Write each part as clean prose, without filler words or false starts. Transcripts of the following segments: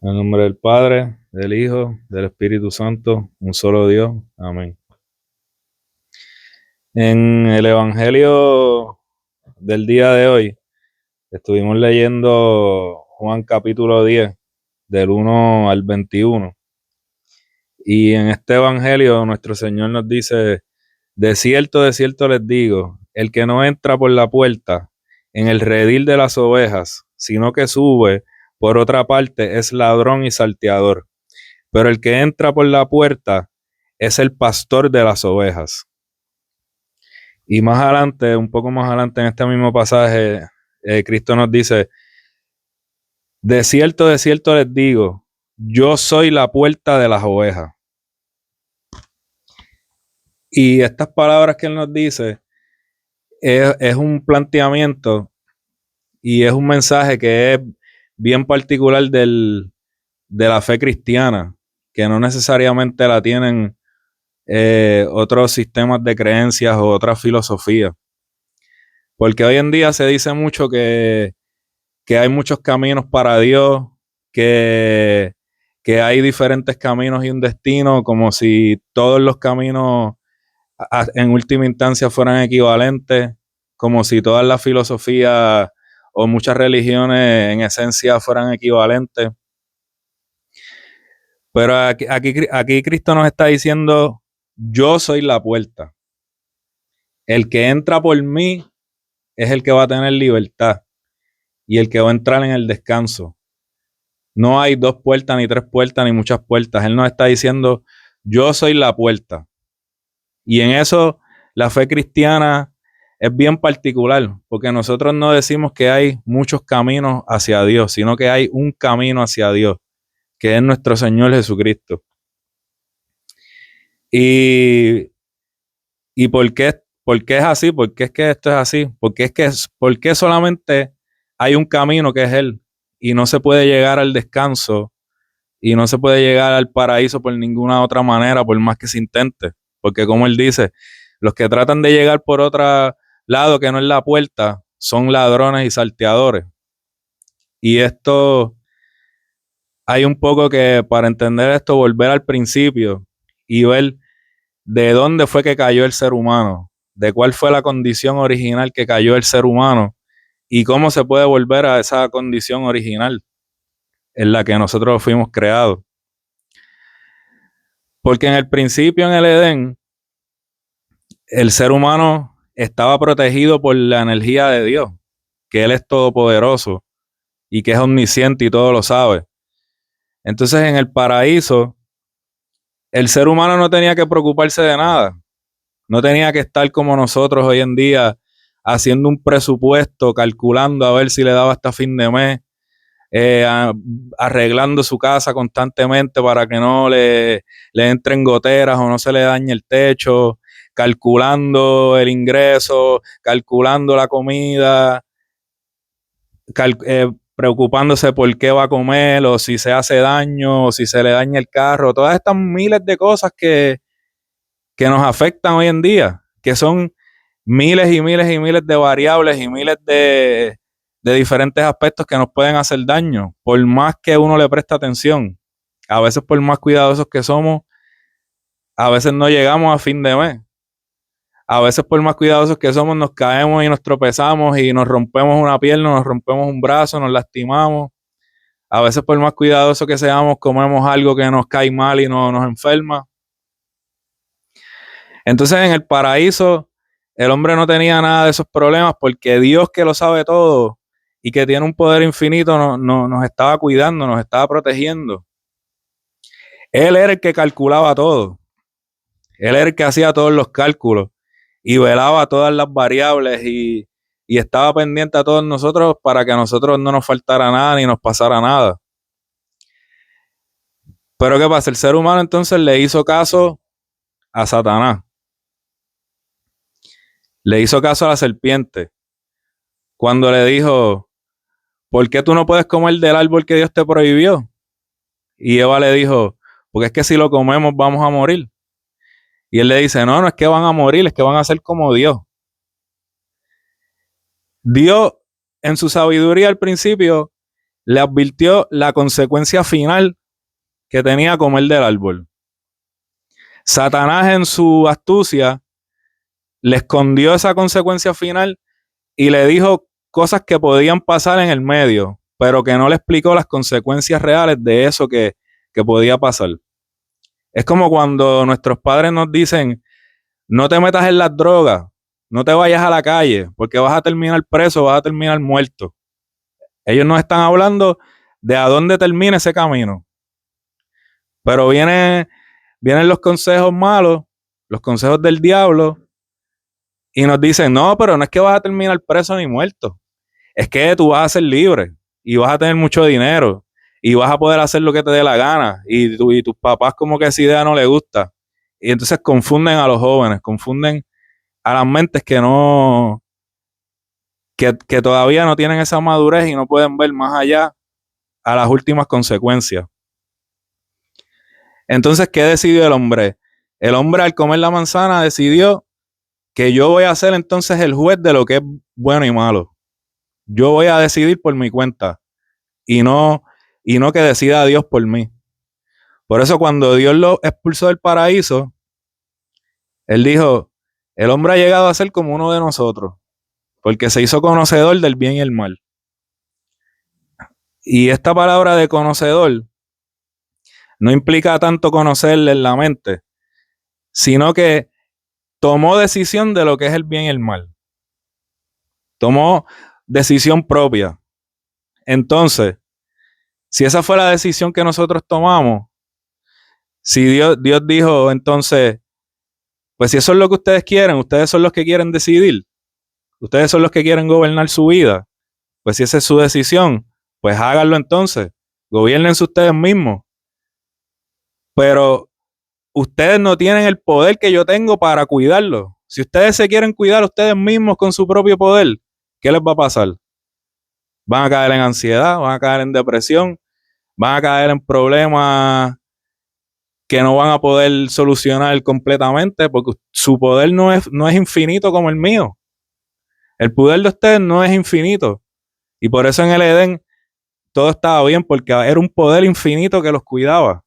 En el nombre del Padre, del Hijo, del Espíritu Santo, un solo Dios. Amén. En el Evangelio del día de hoy, estuvimos leyendo Juan capítulo 10, del 1 al 21. Y en este Evangelio nuestro Señor nos dice, de cierto les digo, el que no entra por la puerta en el redil de las ovejas, sino que sube por otra parte, es ladrón y salteador. Pero el que entra por la puerta es el pastor de las ovejas. Y más adelante, un poco más adelante en este mismo pasaje, Cristo nos dice, de cierto les digo, yo soy la puerta de las ovejas. Y estas palabras que Él nos dice es un planteamiento y es un mensaje que es bien particular de la fe cristiana, que no necesariamente la tienen otros sistemas de creencias o otras filosofías. Porque hoy en día se dice mucho que hay muchos caminos para Dios, que, que hay diferentes caminos y un destino, como si todos los caminos en última instancia fueran equivalentes, como si todas las filosofías o muchas religiones en esencia fueran equivalentes. Pero aquí Cristo nos está diciendo, yo soy la puerta. El que entra por mí es el que va a tener libertad y el que va a entrar en el descanso. No hay dos puertas, ni tres puertas, ni muchas puertas. Él nos está diciendo, yo soy la puerta. Y en eso la fe cristiana es bien particular, porque nosotros no decimos que hay muchos caminos hacia Dios, sino que hay un camino hacia Dios, que es nuestro Señor Jesucristo. ¿Y por qué es así? ¿Por qué es que esto es así? ¿Por qué solamente hay un camino que es Él y no se puede llegar al descanso y no se puede llegar al paraíso por ninguna otra manera, por más que se intente? Porque como Él dice, los que tratan de llegar por otro lado que no es la puerta son ladrones y salteadores. Y esto, hay un poco que para entender esto, volver al principio y ver de dónde fue que cayó el ser humano, de cuál fue la condición original que cayó el ser humano y cómo se puede volver a esa condición original en la que nosotros fuimos creados. Porque en el principio, en el Edén, el ser humano estaba protegido por la energía de Dios, que Él es todopoderoso y que es omnisciente y todo lo sabe. Entonces, en el paraíso, el ser humano no tenía que preocuparse de nada. No tenía que estar como nosotros hoy en día haciendo un presupuesto, calculando a ver si le daba hasta fin de mes, arreglando su casa constantemente para que no le entren goteras o no se le dañe el techo, calculando el ingreso, calculando la comida, preocupándose por qué va a comer o si se hace daño o si se le daña el carro, todas estas miles de cosas que nos afectan hoy en día, que son miles y miles y miles de variables y miles de diferentes aspectos que nos pueden hacer daño, por más que uno le preste atención. A veces por más cuidadosos que somos, a veces no llegamos a fin de mes. A veces por más cuidadosos que somos, nos caemos y nos tropezamos y nos rompemos una pierna, nos rompemos un brazo, nos lastimamos. A veces por más cuidadosos que seamos, comemos algo que nos cae mal y nos enferma. Entonces en el paraíso el hombre no tenía nada de esos problemas porque Dios, que lo sabe todo y que tiene un poder infinito, nos estaba cuidando, nos estaba protegiendo. Él era el que calculaba todo. Él era el que hacía todos los cálculos y velaba todas las variables y estaba pendiente a todos nosotros para que a nosotros no nos faltara nada ni nos pasara nada. Pero ¿qué pasa? El ser humano entonces le hizo caso a Satanás. Le hizo caso a la serpiente cuando le dijo, ¿por qué tú no puedes comer del árbol que Dios te prohibió? Y Eva le dijo, porque es que si lo comemos vamos a morir. Y él le dice, no es que van a morir, es que van a ser como Dios. Dios, en su sabiduría al principio, le advirtió la consecuencia final que tenía comer del árbol. Satanás en su astucia le escondió esa consecuencia final y le dijo cosas que podían pasar en el medio, pero que no le explicó las consecuencias reales de eso que podía pasar. Es como cuando nuestros padres nos dicen, no te metas en las drogas, no te vayas a la calle, porque vas a terminar preso, vas a terminar muerto. Ellos nos están hablando de a dónde termina ese camino. Pero vienen los consejos malos, los consejos del diablo, y nos dicen, no, pero no es que vas a terminar preso ni muerto. Es que tú vas a ser libre y vas a tener mucho dinero y vas a poder hacer lo que te dé la gana. Y tus papás como que esa idea no les gusta. Y entonces confunden a los jóvenes, confunden a las mentes que no, que todavía no tienen esa madurez y no pueden ver más allá a las últimas consecuencias. Entonces, ¿qué decidió el hombre? El hombre al comer la manzana decidió que yo voy a ser entonces el juez de lo que es bueno y malo. Yo voy a decidir por mi cuenta y no que decida Dios por mí. Por eso cuando Dios lo expulsó del paraíso, él dijo, el hombre ha llegado a ser como uno de nosotros, porque se hizo conocedor del bien y el mal. Y esta palabra de conocedor no implica tanto conocerle en la mente, sino que tomó decisión de lo que es el bien y el mal. Tomó decisión propia. Entonces, si esa fue la decisión que nosotros tomamos, si Dios dijo entonces, pues si eso es lo que ustedes quieren, ustedes son los que quieren decidir, ustedes son los que quieren gobernar su vida, pues si esa es su decisión, pues háganlo entonces, gobiernense ustedes mismos. Pero ustedes no tienen el poder que yo tengo para cuidarlo. Si ustedes se quieren cuidar ustedes mismos con su propio poder, ¿qué les va a pasar? Van a caer en ansiedad, van a caer en depresión, van a caer en problemas que no van a poder solucionar completamente porque su poder no es infinito como el mío. El poder de ustedes no es infinito. Y por eso en el Edén todo estaba bien porque era un poder infinito que los cuidaba.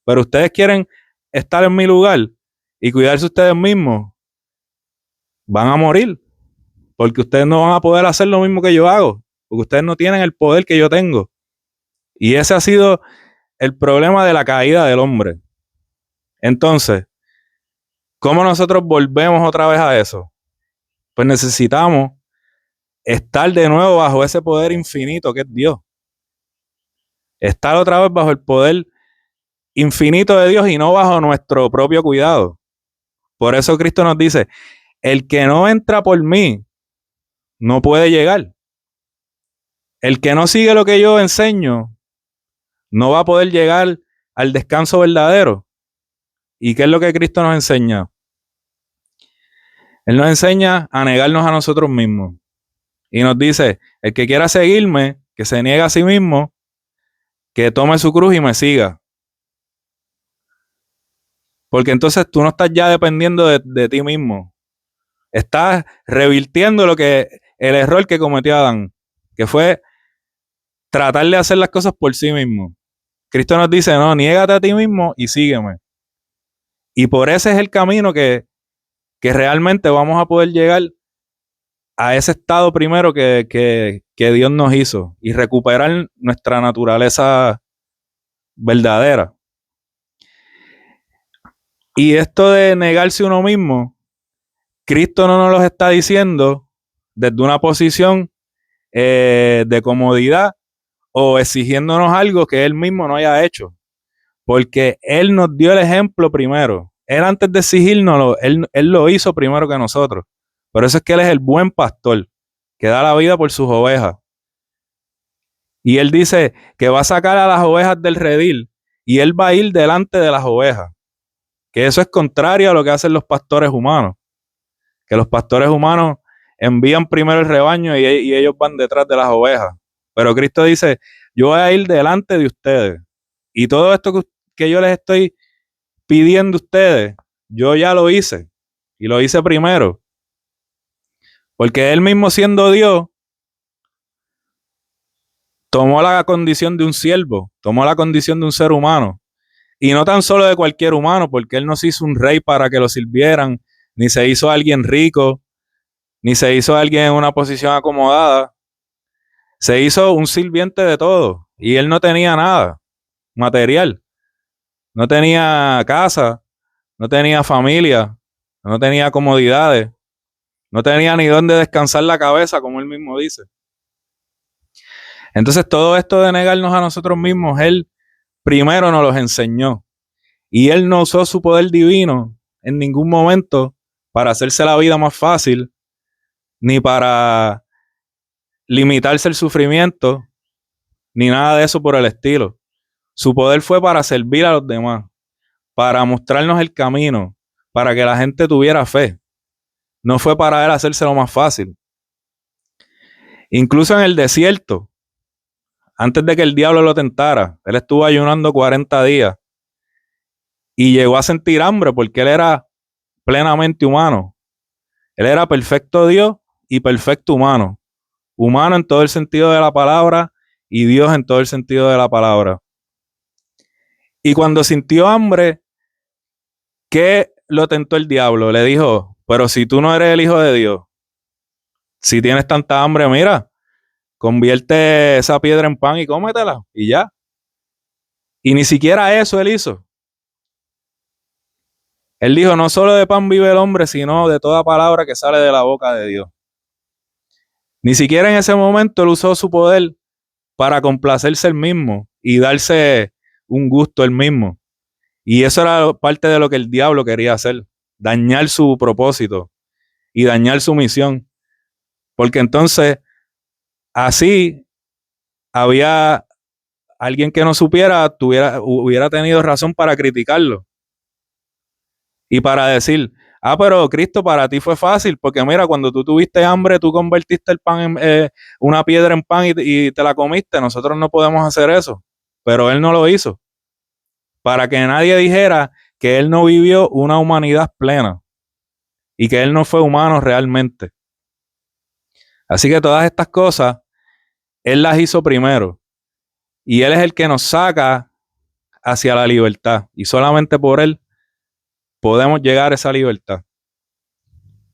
Pero ustedes quieren estar en mi lugar y cuidarse ustedes mismos, van a morir. Porque ustedes no van a poder hacer lo mismo que yo hago. Porque ustedes no tienen el poder que yo tengo. Y ese ha sido el problema de la caída del hombre. Entonces, ¿cómo nosotros volvemos otra vez a eso? Pues necesitamos estar de nuevo bajo ese poder infinito que es Dios. Estar otra vez bajo el poder infinito de Dios y no bajo nuestro propio cuidado. Por eso Cristo nos dice, el que no entra por mí no puede llegar. El que no sigue lo que yo enseño no va a poder llegar al descanso verdadero. ¿Y qué es lo que Cristo nos enseña? Él nos enseña a negarnos a nosotros mismos. Y nos dice, el que quiera seguirme, que se niegue a sí mismo, que tome su cruz y me siga. Porque entonces tú no estás ya dependiendo de ti mismo. Estás revirtiendo el error que cometió Adán, que fue tratar de hacer las cosas por sí mismo. Cristo nos dice, no, niégate a ti mismo y sígueme. Y por ese es el camino que realmente vamos a poder llegar a ese estado primero que Dios nos hizo y recuperar nuestra naturaleza verdadera. Y esto de negarse uno mismo, Cristo no nos lo está diciendo desde una posición de comodidad o exigiéndonos algo que Él mismo no haya hecho. Porque Él nos dio el ejemplo primero. Él antes de exigírnoslo, él lo hizo primero que nosotros. Por eso es que Él es el buen pastor, que da la vida por sus ovejas. Y Él dice que va a sacar a las ovejas del redil y Él va a ir delante de las ovejas. Que eso es contrario a lo que hacen los pastores humanos. Que los pastores humanos envían primero el rebaño y ellos van detrás de las ovejas. Pero Cristo dice, yo voy a ir delante de ustedes. Y todo esto que yo les estoy pidiendo a ustedes, yo ya lo hice. Y lo hice primero. Porque Él mismo siendo Dios, tomó la condición de un siervo, tomó la condición de un ser humano, y no tan solo de cualquier humano, porque él no se hizo un rey para que lo sirvieran, ni se hizo alguien rico, ni se hizo alguien en una posición acomodada. Se hizo un sirviente de todo, y él no tenía nada material, no tenía casa, no tenía familia, no tenía comodidades, no tenía ni dónde descansar la cabeza, como él mismo dice. Entonces todo esto de negarnos a nosotros mismos, él primero nos los enseñó. Y él no usó su poder divino en ningún momento para hacerse la vida más fácil, ni para limitarse el sufrimiento, ni nada de eso por el estilo. Su poder fue para servir a los demás, para mostrarnos el camino, para que la gente tuviera fe. No fue para él hacérselo más fácil. Incluso en el desierto, antes de que el diablo lo tentara, él estuvo ayunando 40 días y llegó a sentir hambre porque él era plenamente humano. Él era perfecto Dios y perfecto humano. Humano en todo el sentido de la palabra y Dios en todo el sentido de la palabra. Y cuando sintió hambre, ¿qué lo tentó el diablo? Le dijo, pero si tú no eres el Hijo de Dios, si tienes tanta hambre, mira, convierte esa piedra en pan y cómetela y ya. Y ni siquiera eso él hizo. Él dijo, no solo de pan vive el hombre, sino de toda palabra que sale de la boca de Dios. Ni siquiera en ese momento él usó su poder para complacerse él mismo y darse un gusto él mismo. Y eso era parte de lo que el diablo quería hacer, dañar su propósito y dañar su misión. Porque entonces, así, había alguien que no supiera, hubiera tenido razón para criticarlo. Y para decir, pero Cristo, para ti fue fácil, porque mira, cuando tú tuviste hambre, tú convertiste el pan en una piedra en pan y te la comiste. Nosotros no podemos hacer eso. Pero él no lo hizo. Para que nadie dijera que él no vivió una humanidad plena y que él no fue humano realmente. Así que todas estas cosas, él las hizo primero. Y él es el que nos saca hacia la libertad. Y solamente por él podemos llegar a esa libertad.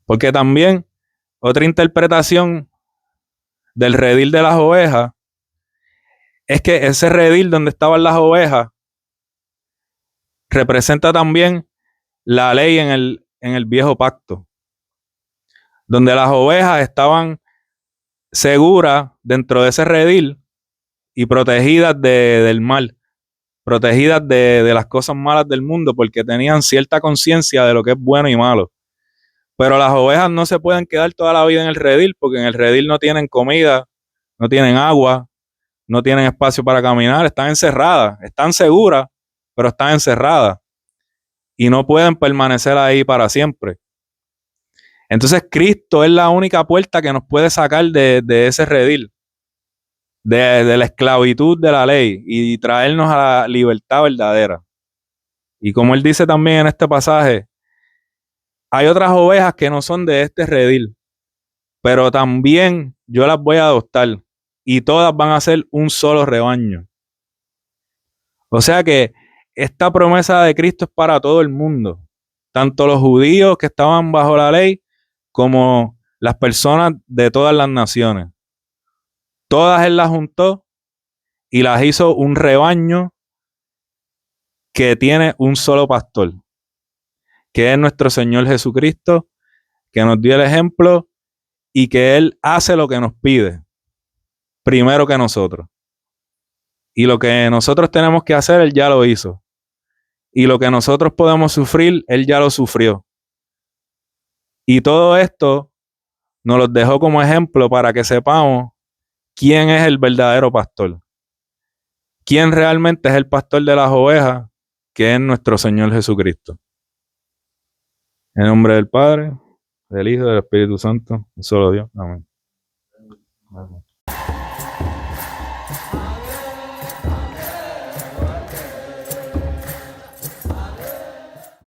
Porque también otra interpretación del redil de las ovejas es que ese redil donde estaban las ovejas representa también la ley en el viejo pacto, donde las ovejas estaban seguras dentro de ese redil y protegidas del mal, protegidas de las cosas malas del mundo, porque tenían cierta conciencia de lo que es bueno y malo. Pero las ovejas no se pueden quedar toda la vida en el redil, porque en el redil no tienen comida, no tienen agua, no tienen espacio para caminar, están encerradas, están seguras, pero están encerradas y no pueden permanecer ahí para siempre. Entonces Cristo es la única puerta que nos puede sacar de ese redil, de la esclavitud de la ley y traernos a la libertad verdadera. Y como él dice también en este pasaje, hay otras ovejas que no son de este redil, pero también yo las voy a adoptar y todas van a ser un solo rebaño. O sea que esta promesa de Cristo es para todo el mundo, tanto los judíos que estaban bajo la ley como las personas de todas las naciones. Todas él las juntó y las hizo un rebaño que tiene un solo pastor, que es nuestro Señor Jesucristo, que nos dio el ejemplo y que Él hace lo que nos pide, primero que nosotros. Y lo que nosotros tenemos que hacer, Él ya lo hizo. Y lo que nosotros podemos sufrir, Él ya lo sufrió. Y todo esto nos lo dejó como ejemplo para que sepamos quién es el verdadero pastor. Quién realmente es el pastor de las ovejas, que es nuestro Señor Jesucristo. En nombre del Padre, del Hijo y del Espíritu Santo, un solo Dios. Amén. Amén.